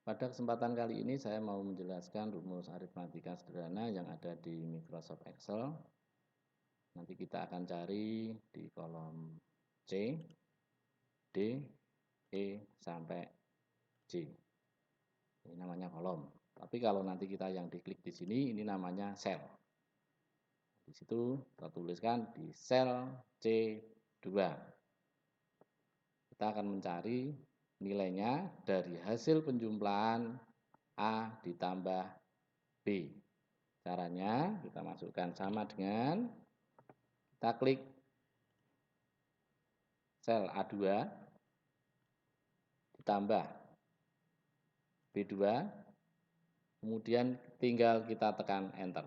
Pada kesempatan kali ini saya mau menjelaskan rumus aritmatika sederhana yang ada di Microsoft Excel. Nanti kita akan cari di kolom C, D, E, sampai J. Ini namanya kolom. Tapi kalau nanti kita yang diklik di sini, ini namanya sel. Di situ tertuliskan di sel C2. Kita akan mencari nilainya dari hasil penjumlahan A ditambah B. Caranya kita masukkan sama dengan kita klik sel A2 ditambah B2, kemudian tinggal kita tekan enter.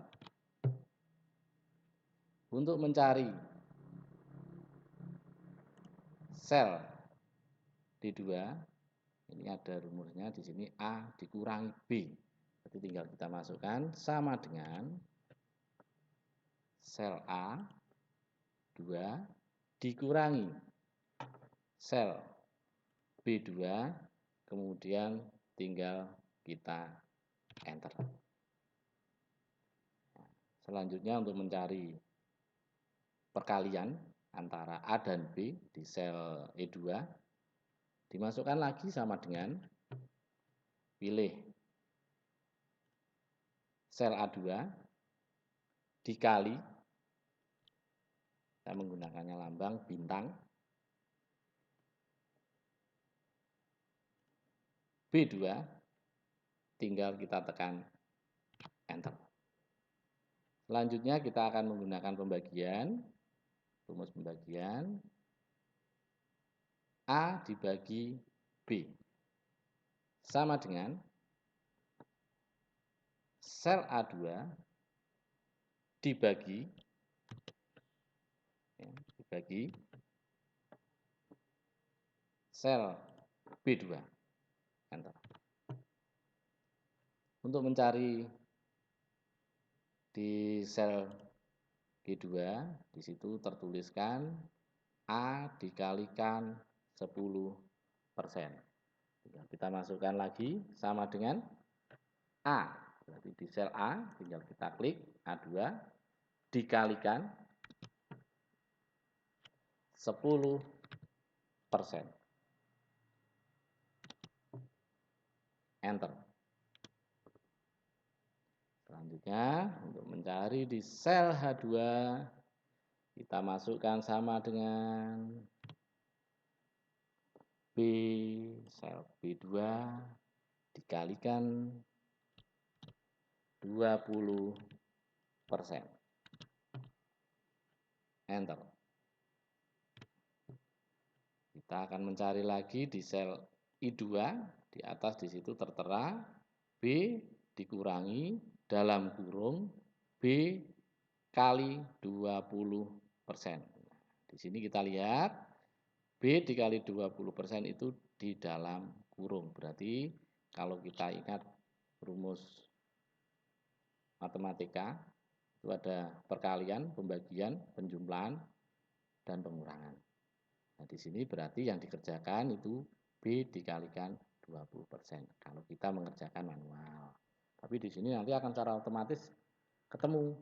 Untuk mencari sel D2, ini ada rumusnya di sini A dikurangi B. Jadi tinggal kita masukkan sama dengan sel A2 dikurangi sel B2, kemudian tinggal kita enter. Selanjutnya untuk mencari perkalian antara A dan B di sel E2, dimasukkan lagi sama dengan pilih sel A2 dikali, saya menggunakannya lambang bintang, B2, tinggal kita tekan enter. Selanjutnya kita akan menggunakan pembagian, rumus pembagian A dibagi B sama dengan sel A2 dibagi sel B2. Enter. Untuk mencari di sel G2, di situ tertuliskan A dikalikan 10%. Kita masukkan lagi sama dengan A. Berarti di sel A tinggal kita klik A2 dikalikan 10%. Enter. Selanjutnya untuk mencari di sel H2 kita masukkan sama dengan B, sel B2 dikalikan 20%. Enter. Kita akan mencari lagi di sel I2, di atas di situ tertera B dikurangi dalam kurung B kali 20%. Di sini kita lihat B dikali 20% itu di dalam kurung. Berarti kalau kita ingat rumus matematika, itu ada perkalian, pembagian, penjumlahan, dan pengurangan. Nah, di sini berarti yang dikerjakan itu B dikalikan 20%. Kalau kita mengerjakan manual. Tapi di sini nanti akan secara otomatis ketemu.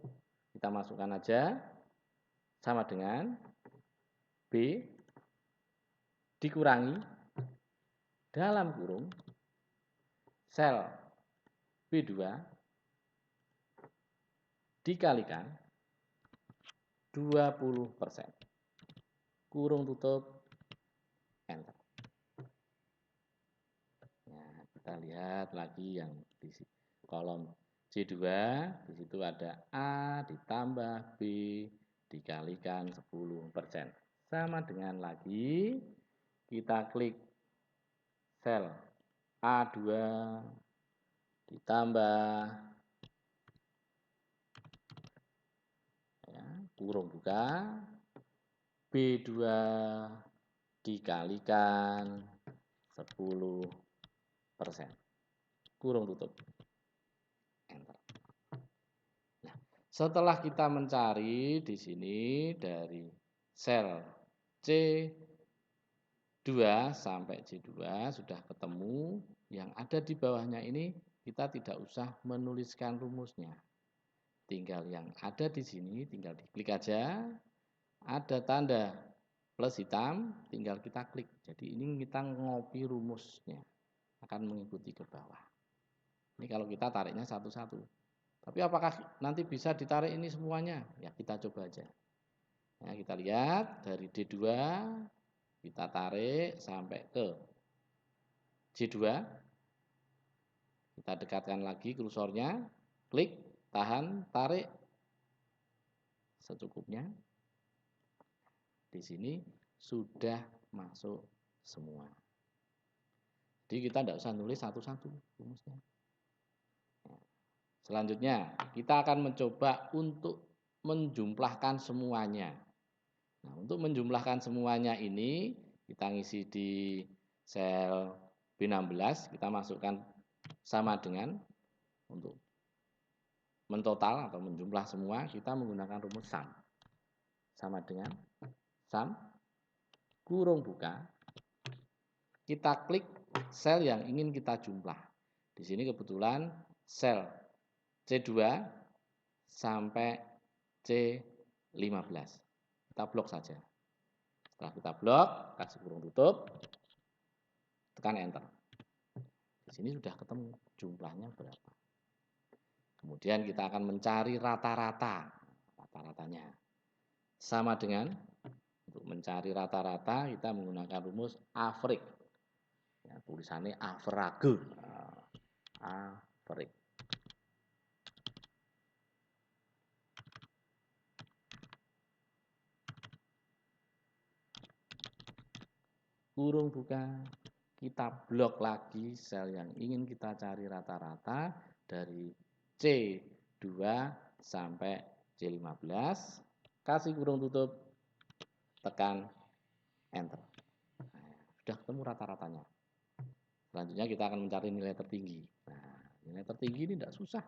Kita masukkan aja sama dengan B dikurangi dalam kurung sel B2 dikalikan 20%. Kurung tutup, enter. Nah, kita lihat lagi yang di kolom C2, di situ ada A ditambah B dikalikan 10%. Sama dengan lagi kita klik sel A2 ditambah ya, kurung buka B2 dikalikan 10%. Kurung tutup. Enter. Nah, setelah kita mencari di sini dari sel C2 sampai C2 sudah ketemu yang ada di bawahnya ini kita tidak usah menuliskan rumusnya. Tinggal yang ada di sini, tinggal diklik aja. Ada tanda plus hitam, tinggal kita klik. Jadi ini kita ngopi rumusnya, akan mengikuti ke bawah. Ini kalau kita tariknya satu-satu. Tapi apakah nanti bisa ditarik ini semuanya? Ya kita coba aja. Nah, kita lihat dari D2 kita tarik sampai ke J2. Kita dekatkan lagi kursornya, klik, tahan, tarik secukupnya. Di sini sudah masuk semua. Jadi kita tidak usah nulis satu-satu rumusnya. Selanjutnya kita akan mencoba untuk menjumlahkan semuanya. Nah, untuk menjumlahkan semuanya ini kita ngisi di sel B16, kita masukkan sama dengan untuk mentotal atau menjumlah semua kita menggunakan rumus sum. Sama dengan sum kurung buka. Kita klik sel yang ingin kita jumlah. Di sini kebetulan sel C2 sampai C15. Kita blok saja. Setelah kita blok, kasih kurung tutup, tekan enter. Di sini sudah ketemu jumlahnya berapa. Kemudian kita akan mencari rata-rata. Rata-ratanya sama dengan untuk mencari rata-rata kita menggunakan rumus average. Ya, tulisannya average. Average. Kurung buka, kita blok lagi sel yang ingin kita cari rata-rata dari C2 sampai C15, kasih kurung tutup, tekan enter. Nah, sudah ketemu rata-ratanya. Selanjutnya kita akan mencari nilai tertinggi. Nah, nilai tertinggi ini tidak susah.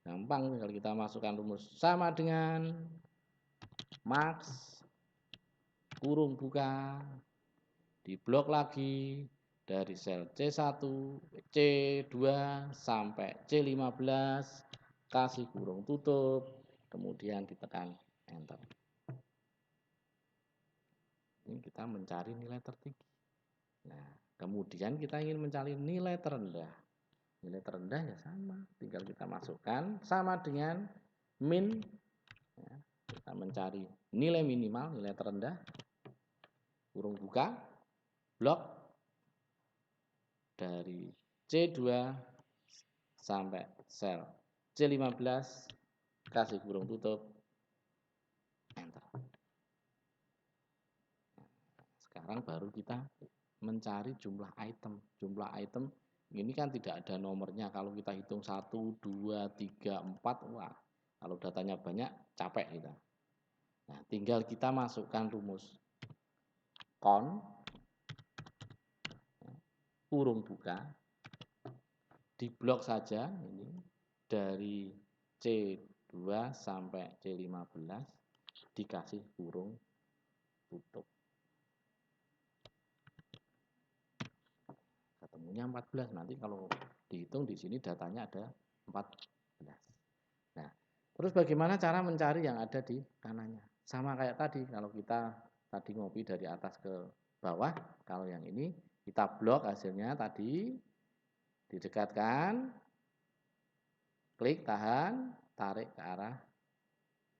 Gampang kalau kita masukkan rumus sama dengan max kurung buka, diblok lagi dari sel C1, C2 sampai C15, kasih kurung tutup, kemudian ditekan enter. Ini kita mencari nilai tertinggi. Nah, kemudian kita ingin mencari nilai terendah. Nilai terendah ya sama, tinggal kita masukkan sama dengan min. Ya, kita mencari nilai minimal, nilai terendah, kurung buka, blok dari C2 sampai sel C15, kasih kurung tutup, enter. Sekarang baru kita mencari jumlah item. Jumlah item ini kan tidak ada nomornya. Kalau kita hitung 1, 2, 3, 4, wah, kalau datanya banyak capek kita. Nah, tinggal kita masukkan rumus count kurung buka, diblok saja ini dari C2 sampai C15, dikasih kurung tutup. Ketemunya 14. Nanti kalau dihitung di sini datanya ada 14. Nah, terus bagaimana cara mencari yang ada di kanannya? Sama kayak tadi, kalau kita tadi ngopi dari atas ke bawah, kalau yang ini kita blok hasilnya tadi, didekatkan, klik, tahan, tarik ke arah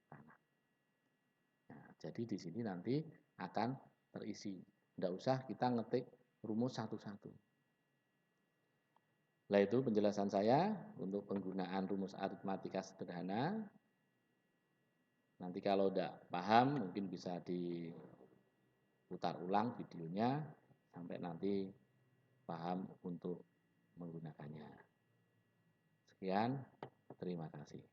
kanan. Nah, jadi di sini nanti akan terisi. Tidak usah kita ngetik rumus satu-satu. Nah, itu penjelasan saya untuk penggunaan rumus aritmatika sederhana. Nanti kalau tidak paham mungkin bisa diputar ulang videonya sampai nanti paham untuk menggunakannya. Sekian, terima kasih.